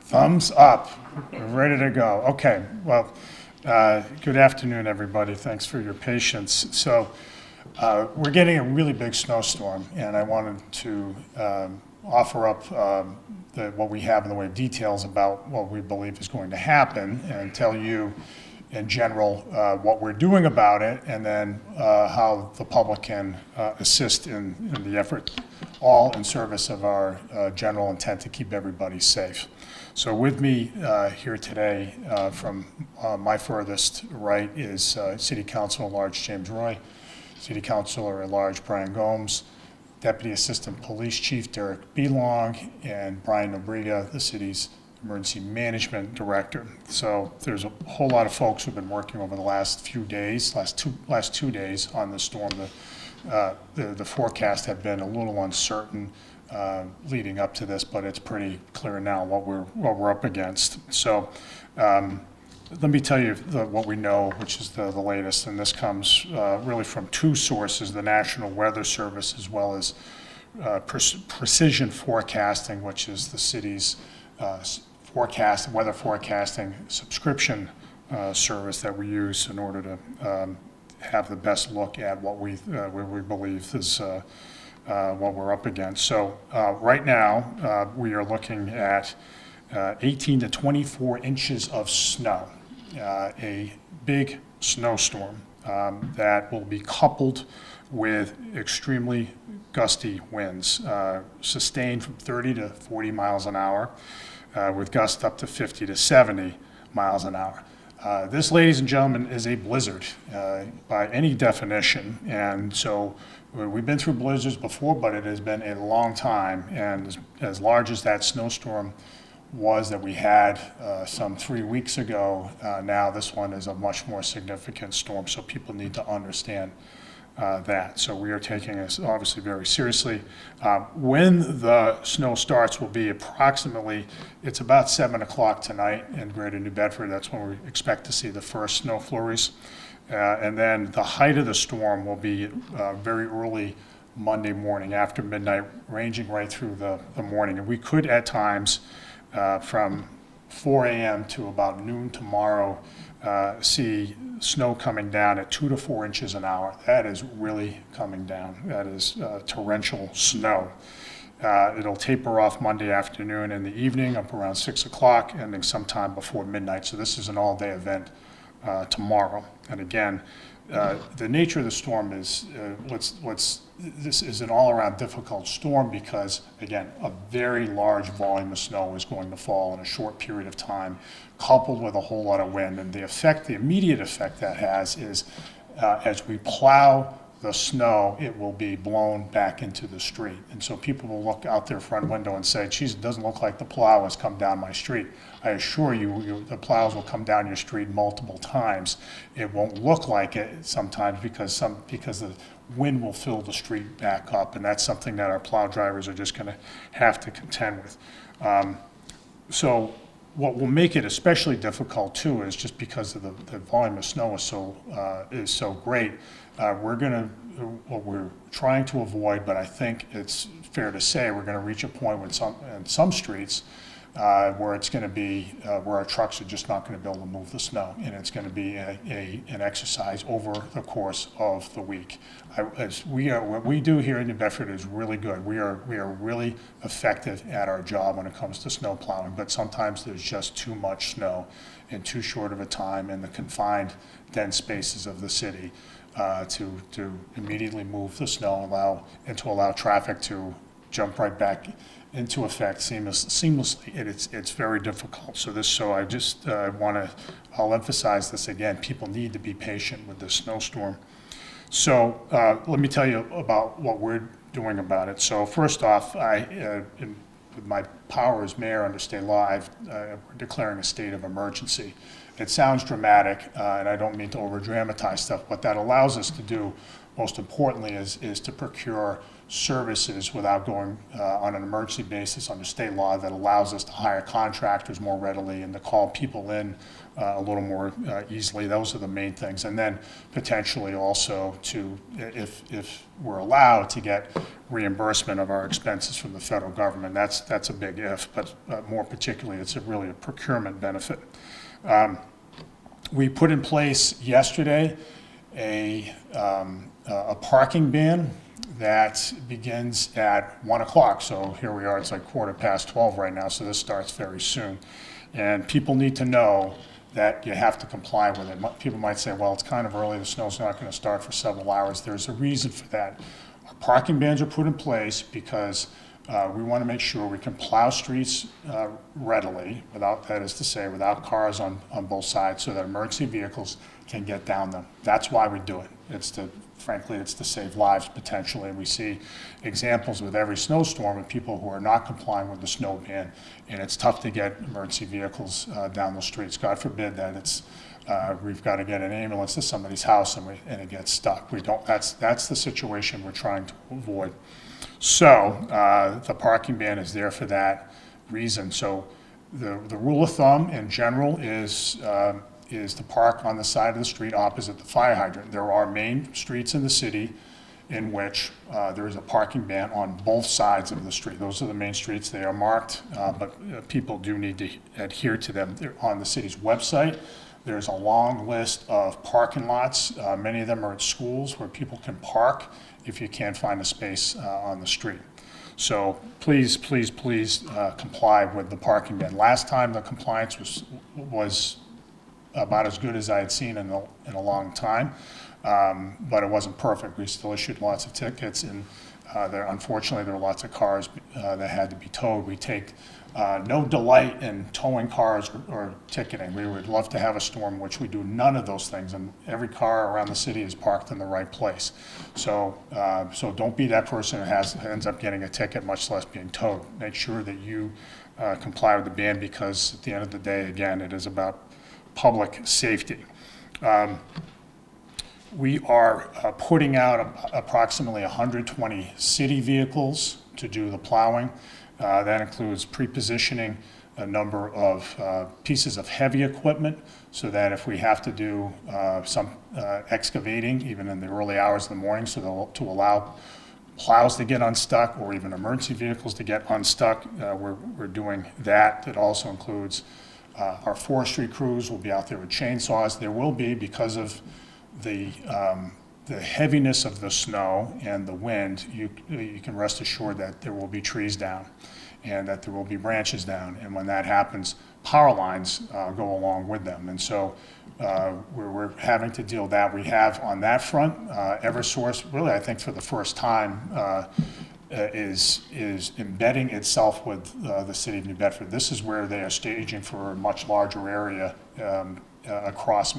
Thumbs up. We're ready to go. Okay, well, good afternoon, everybody. Thanks for your patience. So we're getting a really big snowstorm, and I wanted to offer up what we have in the way of details about what we believe is going to happen and tell you in general what we're doing about it, and then how the public can assist in the effort, all in service of our general intent to keep everybody safe. So with me here today from my furthest right is City Councilor at Large James Roy, City Councilor at Large Brian Gomes, Deputy Assistant Police Chief Derek Belong, and Brian Nobrega, the city's Emergency Management Director. So there's a whole lot of folks who've been working over the last few days, last two days on the storm. The forecast had been a little uncertain leading up to this, but it's pretty clear now what we're up against. So let me tell you what we know, which is the latest, and this comes really from two sources: the National Weather Service, as well as Precision Forecasting, which is the city's weather forecasting subscription service that we use in order to have the best look at what we believe is what we're up against. So right now we are looking at 18 to 24 inches of snow, a big snowstorm that will be coupled with extremely gusty winds, sustained from 30 to 40 miles an hour, with gusts up to 50 to 70 miles an hour. This, ladies and gentlemen, is a blizzard by any definition, and so we've been through blizzards before, but it has been a long time, and as large as that snowstorm was that we had some 3 weeks ago, now this one is a much more significant storm, so people need to understand that. So we are taking this obviously very seriously. When the snow starts will be approximately, it's about 7 o'clock tonight in Greater New Bedford. That's when we expect to see the first snow flurries. And then the height of the storm will be very early Monday morning after midnight, ranging right through the morning. And we could at times from 4 a.m. to about noon tomorrow see snow coming down at 2 to 4 inches an hour. That is really coming down. That is torrential snow. It'll taper off Monday afternoon and the evening up around 6 o'clock, ending sometime before midnight. So this is an all-day event tomorrow. And again, the nature of the storm is this is an all-around difficult storm because, again, a very large volume of snow is going to fall in a short period of time, coupled with a whole lot of wind. And the immediate effect that has is as we plow the snow, it will be blown back into the street. And so people will look out their front window and say, geez, it doesn't look like the plow has come down my street. I assure you, the plows will come down your street multiple times. It won't look like it sometimes because the wind will fill the street back up, and that's something that our plow drivers are just going to have to contend with. So what will make it especially difficult too is just because of the volume of snow is so great. What we're trying to avoid, but I think it's fair to say we're going to reach a point in some streets where it's going to be where our trucks are just not going to be able to move the snow, and it's going to be an exercise over the course of the week. What we do here in New Bedford is really good. We are really effective at our job when it comes to snow plowing, but sometimes there's just too much snow in too short of a time in the confined, dense spaces of the city to immediately move the snow and to allow traffic to jump right back into effect seamlessly. It's very difficult. I'll emphasize this again. People need to be patient with this snowstorm. So let me tell you about what we're doing about it. So first off, with my power as mayor under state law, we're declaring a state of emergency. It sounds dramatic, and I don't mean to over dramatize stuff. What that allows us to do, most importantly, is to procure services without going on an emergency basis under state law that allows us to hire contractors more readily and to call people in a little more easily. Those are the main things. And then potentially also to, if we're allowed to get reimbursement of our expenses from the federal government. That's a big if, but more particularly, it's really a procurement benefit. We put in place yesterday a parking ban that begins at 1 o'clock. So here we are, it's like 12:15 right now, so this starts very soon. And people need to know that you have to comply with it. People might say, well, it's kind of early, the snow's not going to start for several hours. There's a reason for that. Our parking bans are put in place because we want to make sure we can plow streets readily, that is to say, without cars on both sides, so that emergency vehicles can get down them. That's why we do it. Frankly, it's to save lives potentially. And we see examples with every snowstorm of people who are not complying with the snow ban, and it's tough to get emergency vehicles down the streets. God forbid that we've got to get an ambulance to somebody's house and it gets stuck. That's the situation we're trying to avoid. So the parking ban is there for that reason. So the rule of thumb in general is to park on the side of the street opposite the fire hydrant. There are main streets in the city in which there is a parking ban on both sides of the street. Those are the main streets. They are marked, but people do need to adhere to them. They're on the city's website. There's a long list of parking lots. Many of them are at schools where people can park if you can't find a space on the street. So please comply with the parking ban. Last time the compliance was about as good as I had seen in a long time, but it wasn't perfect. We still issued lots of tickets, and unfortunately there were lots of cars that had to be towed. We take no delight in towing cars or ticketing. We would love to have a storm in which we do none of those things, and every car around the city is parked in the right place. So don't be that person who ends up getting a ticket, much less being towed. Make sure that you comply with the ban, because at the end of the day, again, it is about public safety. We are putting out approximately 120 city vehicles to do the plowing. That includes pre-positioning a number of pieces of heavy equipment, so that if we have to do some excavating, even in the early hours of the morning, to allow plows to get unstuck or even emergency vehicles to get unstuck, we're doing that. It also includes our forestry crews will be out there with chainsaws. There will be, because of the heaviness of the snow and the wind, you can rest assured that there will be trees down and that there will be branches down. And when that happens, power lines go along with them. And so we're having to deal with that. We have on that front, Eversource, really I think for the first time, is embedding itself with the city of New Bedford. This is where they are staging for a much larger area across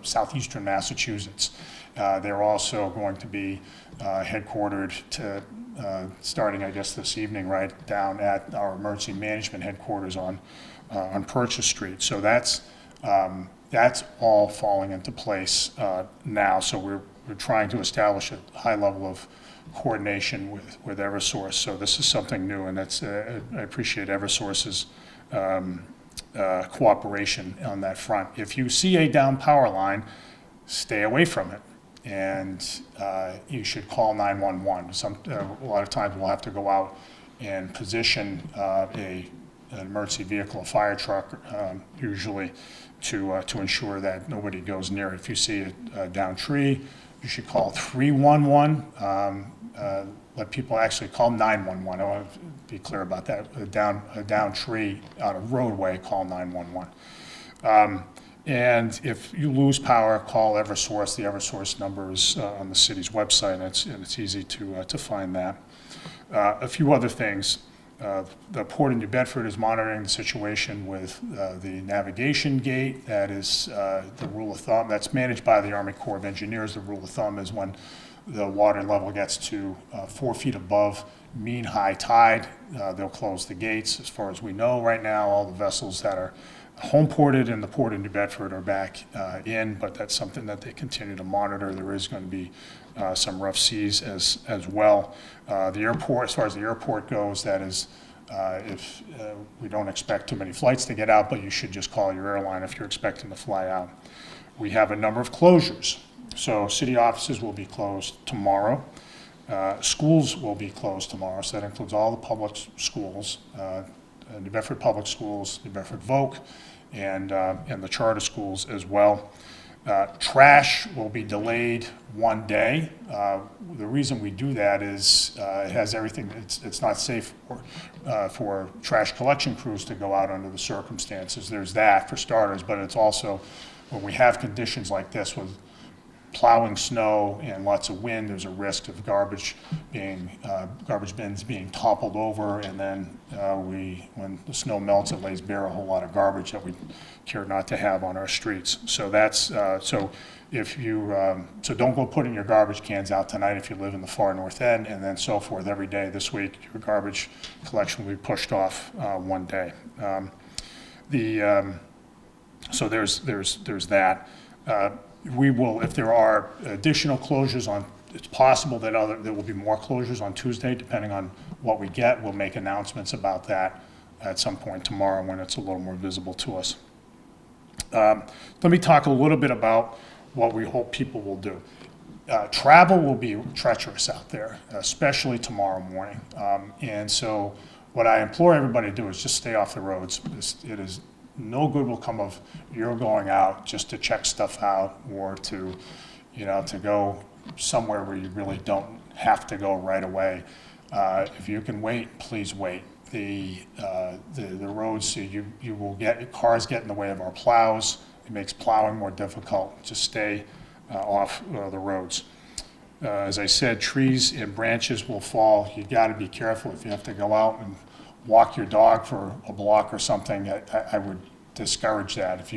southeastern Massachusetts. They're also going to be headquartered starting, I guess, this evening, right down at our emergency management headquarters on Purchase Street. So that's all falling into place now. So we're trying to establish a high level of coordination with Eversource. So this is something new, and I appreciate Eversource's cooperation on that front. If you see a down power line, stay away from it, and you should call 911. A lot of times we'll have to go out and position an emergency vehicle, a fire truck, usually to ensure that nobody goes near it. If you see a down tree, you should call 311. Let people actually call 911. I want to be clear about that. A down tree on a roadway, call 911. And if you lose power, call Eversource. The Eversource number is on the city's website, and it's easy to find that. A few other things. The Port of New Bedford is monitoring the situation with the navigation gate. That is the rule of thumb. That's managed by the Army Corps of Engineers. The rule of thumb is when the water level gets to 4 feet above mean high tide, they'll close the gates. As far as we know right now, all the vessels that are home ported in the port of New Bedford are back in, but that's something that they continue to monitor. There is going to be some rough seas as well. The airport, as far as the airport goes, that is, if we don't expect too many flights to get out, but you should just call your airline if you're expecting to fly out. We have a number of closures. So city offices will be closed tomorrow. Schools will be closed tomorrow, so that includes all the public schools, New Bedford Public Schools, New Bedford Voc, and the charter schools as well. Trash will be delayed 1 day. The reason we do that is it has everything. It's not safe for trash collection crews to go out under the circumstances. There's that for starters, but it's also when we have conditions like this with plowing snow and lots of wind, there's a risk of garbage bins being toppled over, and then when the snow melts, it lays bare a whole lot of garbage that we care not to have on our streets. So that's so don't go putting your garbage cans out tonight if you live in the far north end, and then so forth every day this week. Your garbage collection will be pushed off 1 day. So there's that. We will, if there are additional closures it's possible that there will be more closures on Tuesday, depending on what we get. We'll make announcements about that at some point tomorrow when it's a little more visible to us. Let me talk a little bit about what we hope people will do. Travel will be treacherous out there, especially tomorrow morning. And so what I implore everybody to do is just stay off the roads. It is no good will come of your going out just to check stuff out or to go somewhere where you really don't have to go right away. If you can wait, please wait. The roads, you will cars get in the way of our plows. It makes plowing more difficult. Just stay off the roads. As I said, trees and branches will fall. You got to be careful if you have to go out and walk your dog for a block or something. I would discourage that. If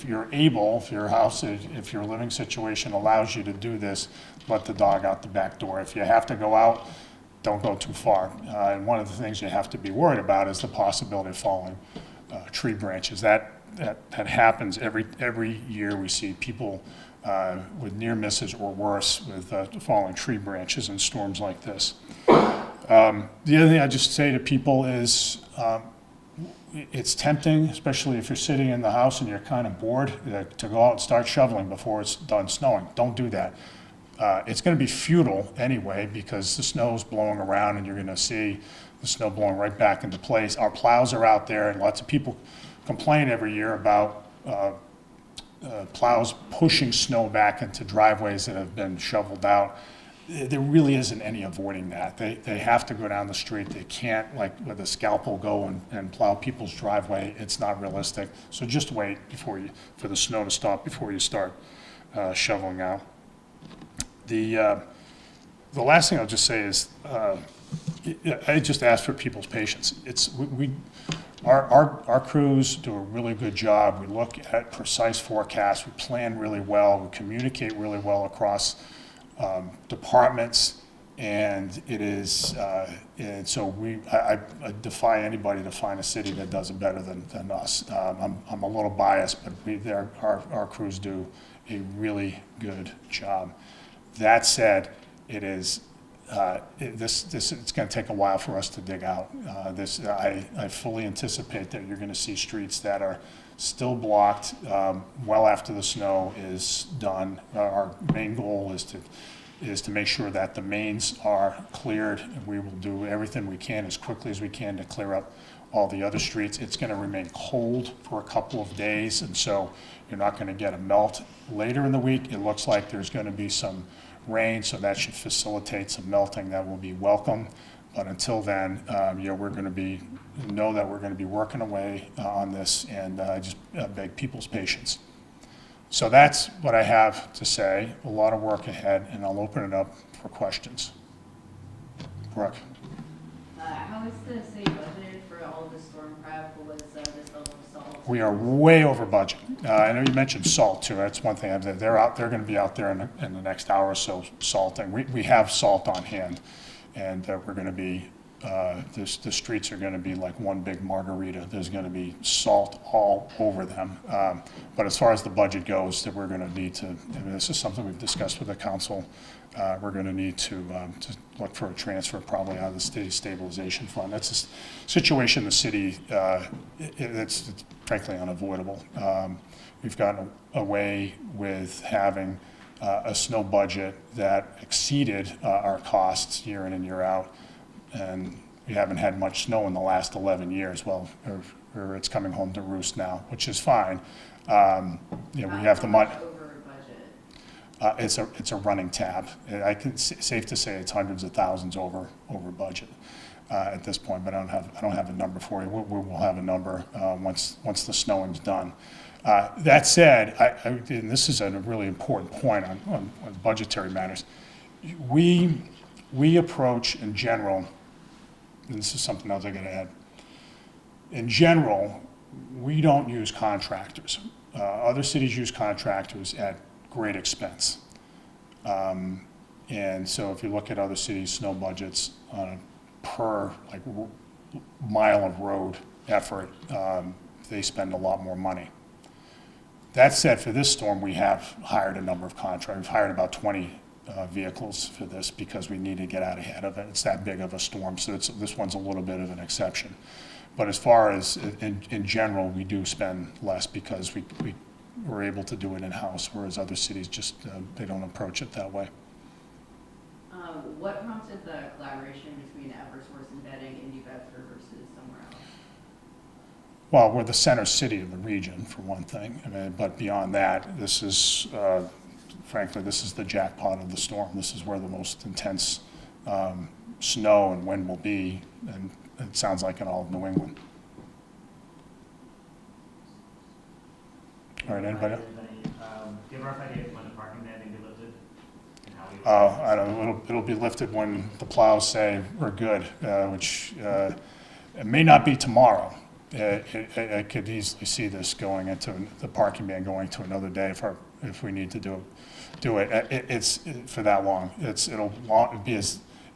your living situation allows you to do this, let the dog out the back door. If you have to go out, don't go too far. And one of the things you have to be worried about is the possibility of falling tree branches. That happens every year. We see people with near misses or worse with falling tree branches in storms like this. The other thing I just say to people is it's tempting, especially if you're sitting in the house and you're kind of bored, to go out and start shoveling before it's done snowing. Don't do that. It's going to be futile anyway because the snow's blowing around and you're going to see the snow blowing right back into place. Our plows are out there, and lots of people complain every year about plows pushing snow back into driveways that have been shoveled out. There really isn't any avoiding that. They have to go down the street. They can't, like with a scalpel, go and plow people's driveway. It's not realistic. So just wait for the snow to stop before you start shoveling out. The last thing I'll just say is I just ask for people's patience. Our crews do a really good job. We look at precise forecasts. We plan really well. We communicate really well across departments, and it is, and so I defy anybody to find a city that does it better than us. I'm a little biased, but our crews do a really good job. That said, it's going to take a while for us to dig out. I fully anticipate that you're going to see streets that are still blocked well after the snow is done. Our main goal is to make sure that the mains are cleared, and we will do everything we can as quickly as we can to clear up all the other streets. It's going to remain cold for a couple of days, and so you're not going to get a melt. Later in the week, it looks like there's going to be some rain, so that should facilitate some melting that will be welcome. But until then, we're going to know that we're going to be working away on this, and just beg people's patience. So that's what I have to say. A lot of work ahead, and I'll open it up for questions. Brooke. How is the city budgeted for all all the storm prep? What was this level of salt? We are way over budget. I know you mentioned salt too. That's one thing. They're going to be out there in the next hour or so salting. We have salt on hand, and we're going to be. The streets are going to be like one big margarita. There's going to be salt all over them. But as far as the budget goes, that we're going to need to. I mean, this is something we've discussed with the council. We're going to need to look for a transfer probably out of the city stabilization fund. That's a situation the city, it's frankly unavoidable. We've gotten away with having a snow budget that exceeded our costs year in and year out. And we haven't had much snow in the last 11 years. Well, or it's coming home to roost now, which is fine. We have the money. Over budget? It's a running tab. I can safe to say it's hundreds of thousands over budget at this point, but I don't have a number for you. We'll have a number once the snowing's done. That said, and this is a really important point on budgetary matters. We approach in general, and this is something else I got to add. In general, we don't use contractors. Other cities use contractors at great expense. And so if you look at other cities' snow budgets on a per mile of road effort, they spend a lot more money. That said, for this storm, we have hired a number of contractors. We've hired about 20 vehicles for this because we need to get out ahead of it. It's that big of a storm, so this one's a little bit of an exception. But as far as in general, we do spend less because we're able to do it in-house, whereas other cities just, they don't approach it that way. What prompted the collaboration between Eversource and Bedding in New Bedford versus somewhere else? Well, we're the center city of the region, for one thing. I mean, but beyond that, this is, frankly, this is the jackpot of the storm. This is where the most intense snow and wind will be, and it sounds like in all of New England. All right, anybody else? Do you have a rough idea of when the parking ban may be lifted? And how we I don't know, it'll be lifted when the plows say we're good, which it may not be tomorrow. I could easily see this going into the parking ban going to another day if we need to do it. It's for that long. It'll be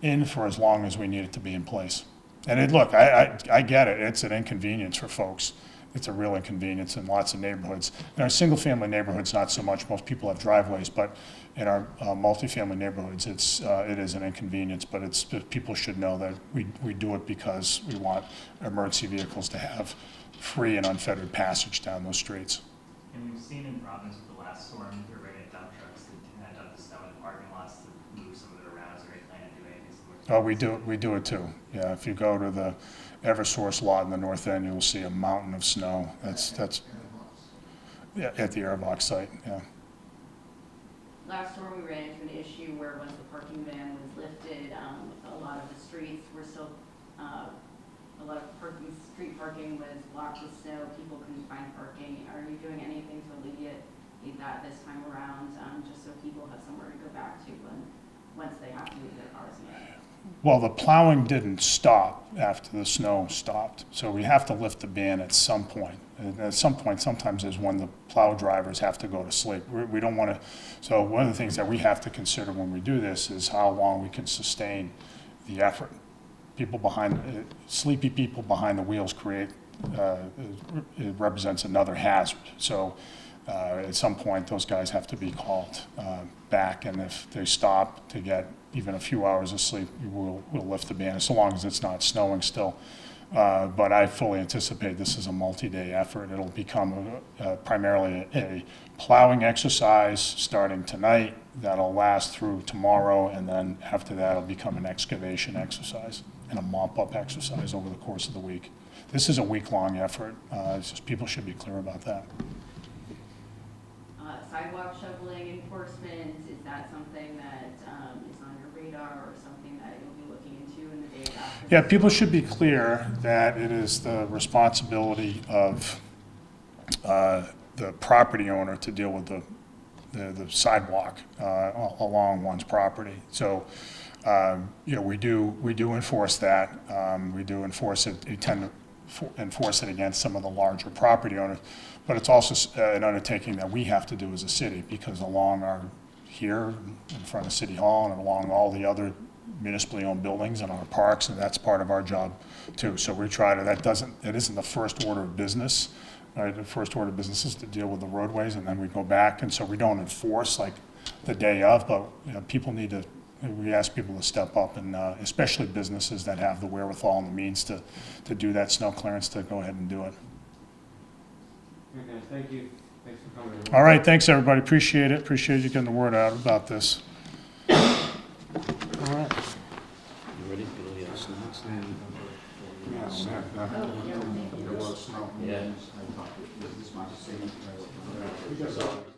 in for as long as we need it to be in place. And look, I get it. It's an inconvenience for folks. It's a real inconvenience in lots of neighborhoods. In our single-family neighborhoods, not so much. Most people have driveways, but in our multifamily neighborhoods, it is an inconvenience. But people should know that we do it because we want emergency vehicles to have free and unfettered passage down those streets. And we've seen in Providence with the last storm, they're bringing dump trucks to dump the snow in the parking lots to move some of it around. Is there any plan to do anything similar? Oh, we do it too. Yeah, if you go to the Eversource lot in the north end, you will see a mountain of snow. That's yeah, at the Airbox site. Yeah. Last storm, we ran into an issue where once the parking ban was lifted, a lot of the streets were still, a lot of street parking was blocked with snow. People couldn't find parking. Are you doing anything to alleviate that this time around, just so people have somewhere to go back to once they have to move their cars again? Well, the plowing didn't stop after the snow stopped, so we have to lift the ban at some point. And at some point, sometimes is when the plow drivers have to go to sleep. We don't want to, so one of the things that we have to consider when we do this is how long we can sustain the effort. Sleepy people behind the wheels it represents another hazard. So at some point, those guys have to be called back, and if they stop to get even a few hours of sleep, we'll lift the ban, so long as it's not snowing still. But I fully anticipate this is a multi-day effort. It'll become primarily a plowing exercise starting tonight that'll last through tomorrow, and then after that, it'll become an excavation exercise and a mop-up exercise over the course of the week. This is a week-long effort. It's just people should be clear about that. Sidewalk shoveling enforcement, is that something that is on your radar or something that you'll be looking into in the days after? Yeah, people should be clear that it is the responsibility of the property owner to deal with the sidewalk along one's property. So, we do enforce that. We do enforce it. You tend enforce it against some of the larger property owners. But it's also an undertaking that we have to do as a city, because along here in front of City Hall and along all the other municipally owned buildings and our parks, and that's part of our job too. So we try to, it isn't the first order of business. Right? The first order of business is to deal with the roadways, and then we go back, and so we don't enforce like the day of, but people need to, we ask people to step up, and especially businesses that have the wherewithal and the means to do that snow clearance, to go ahead and do it. Okay, thank you. Thanks for coming. All right, thanks, everybody. Appreciate it. Appreciate you getting the word out about this. All right. You ready? Get all your snacks? Oh, yeah, thank you. Yeah.